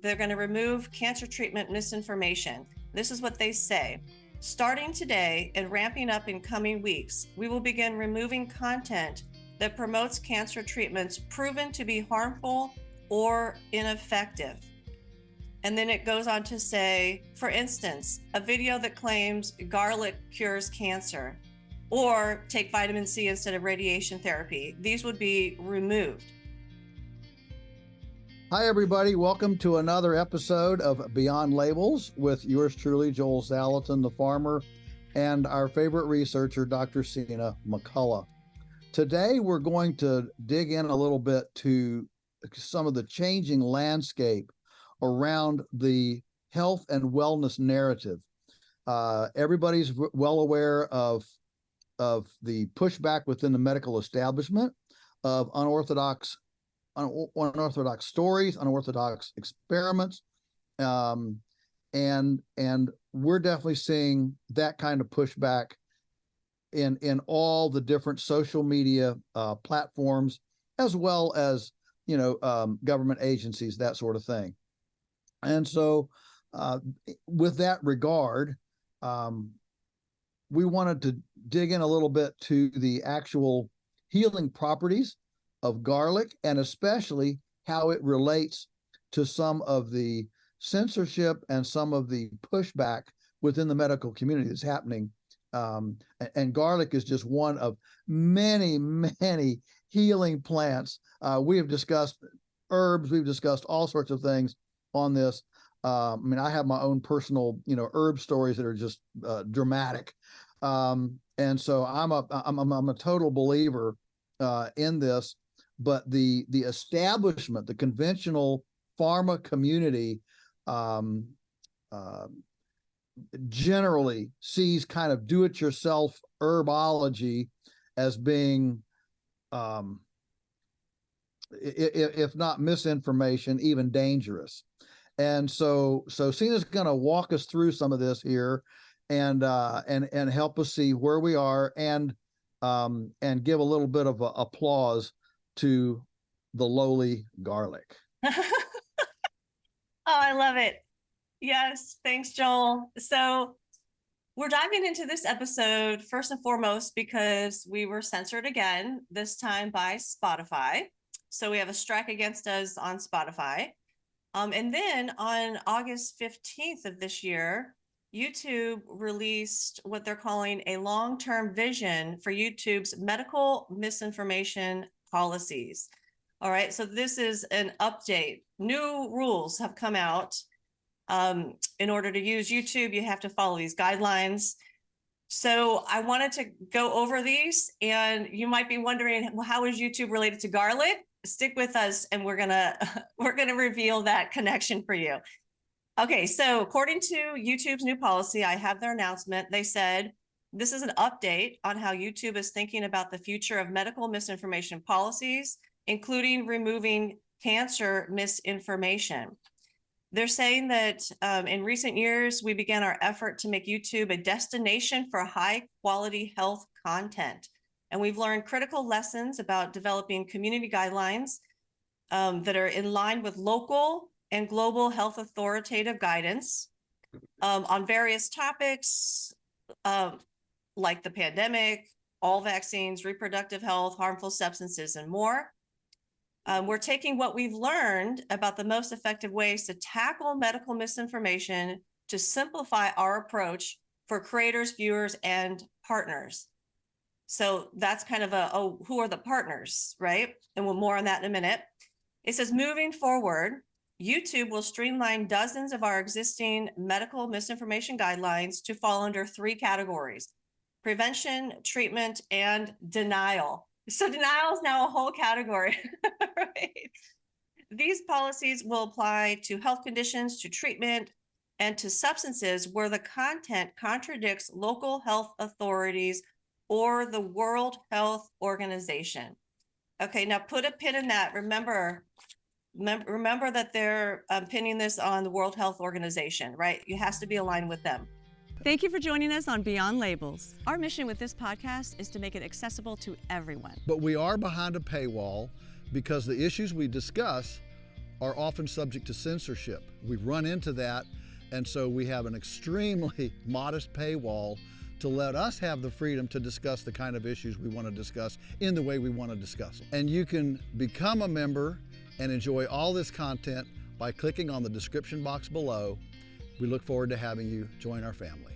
They're going to remove cancer treatment misinformation. This is what they say. Starting today and ramping up in coming weeks, we will begin removing content that promotes cancer treatments proven to be harmful or ineffective. And then it goes on to say, for instance, a video that claims garlic cures cancer or take vitamin C instead of radiation therapy. These would be removed. Hi, everybody. Welcome to another episode of Beyond Labels with yours truly, Joel Salatin, the farmer, and our favorite researcher, Dr. Sina McCullough. Today, we're going to dig in a little bit to some of the changing landscape around the health and wellness narrative. Everybody's well aware of the pushback within the medical establishment of unorthodox stories, unorthodox experiments, and we're definitely seeing that kind of pushback in all the different social media platforms, as well as government agencies, that sort of thing. And so, with that regard, we wanted to dig in a little bit to the actual healing properties of garlic, and especially how it relates to some of the censorship and some of the pushback within the medical community that's happening. And garlic is just one of many, many healing plants. We have discussed herbs. We've discussed all sorts of things on this. I have my own personal, herb stories that are just dramatic. And so I'm a total believer in this. But the establishment, the conventional pharma community, generally sees kind of do-it-yourself herbology as being, if not misinformation, even dangerous. And so Sina's going to walk us through some of this here, and help us see where we are, and give a little bit of applause to the lowly garlic. Oh, I love it. Yes, thanks, Joel. So we're diving into this episode first and foremost because we were censored again, this time by Spotify. So we have a strike against us on Spotify. And then on August 15th of this year, YouTube released what they're calling a long-term vision for YouTube's medical misinformation policies. All right, so this is an update. New rules have come out. In order to use YouTube, you have to follow these guidelines. So I wanted to go over these, and you might be wondering, well, how is YouTube related to garlic? Stick with us, and we're gonna reveal that connection for you. Okay, so according to YouTube's new policy, I have their announcement. They said, this is an update on how YouTube is thinking about the future of medical misinformation policies, including removing cancer misinformation. They're saying that in recent years, we began our effort to make YouTube a destination for high quality health content. And we've learned critical lessons about developing community guidelines that are in line with local and global health authoritative guidance on various topics, like the pandemic, all vaccines, reproductive health, harmful substances, and more. We're taking what we've learned about the most effective ways to tackle medical misinformation to simplify our approach for creators, viewers, and partners. So that's kind of who are the partners, right? And we'll more on that in a minute. It says, moving forward, YouTube will streamline dozens of our existing medical misinformation guidelines to fall under three categories: prevention, treatment, and denial. So denial is now a whole category, right? These policies will apply to health conditions, to treatment, and to substances where the content contradicts local health authorities or the World Health Organization. Okay, now put a pin in that. Remember that they're pinning this on the World Health Organization, right? It has to be aligned with them. Thank you for joining us on Beyond Labels. Our mission with this podcast is to make it accessible to everyone. But we are behind a paywall because the issues we discuss are often subject to censorship. We've run into that, and so we have an extremely modest paywall to let us have the freedom to discuss the kind of issues we want to discuss in the way we want to discuss them. And you can become a member and enjoy all this content by clicking on the description box below. We look forward to having you join our family.